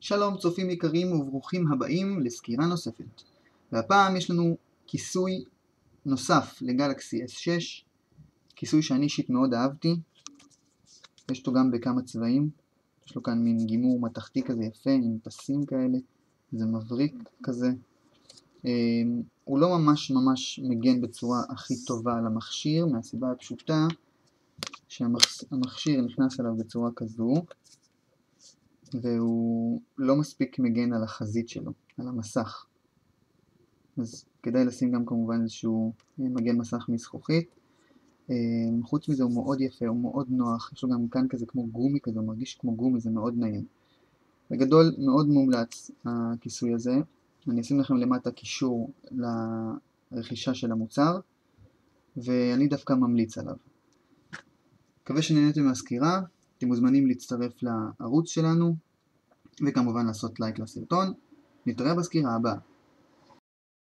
שלום צופים יקרים וברוכים הבאים לסקירה נוספת. והפעם יש לנו כיסוי נוסף לגלקסי S6, כיסוי שאני אישית מאוד אהבתי. יש אותו גם בכמה צבעים, יש לו כאן מין גימור מתכתי כזה יפה עם פסים כאלה, זה מבריק כזה. הוא לא ממש מגן בצורה הכי טובה על המכשיר, מהסיבה הפשוטה שהמכשיר נכנס אליו בצורה כזו, והוא לא מספיק מגן על החזית שלו, על המסך. אז כדאי לשים גם כמובן איזשהו מגן מסך מזכוכית. חוץ מזה הוא מאוד יפה, הוא מאוד נוח, יש לו גם כאן כזה כמו גומי כזה, הוא מרגיש כמו גומי, זה מאוד נעים. בגדול מאוד מומלץ הכיסוי הזה. אני אשים לכם למטה קישור לרכישה של המוצר, ואני דווקא ממליץ עליו. מקווה שנהניתם מהסקירה, אתם מוזמנים להצטרף לערוץ שלנו, וכמובן לעשות לייק לסרטון. נתראה בסקירה הבאה.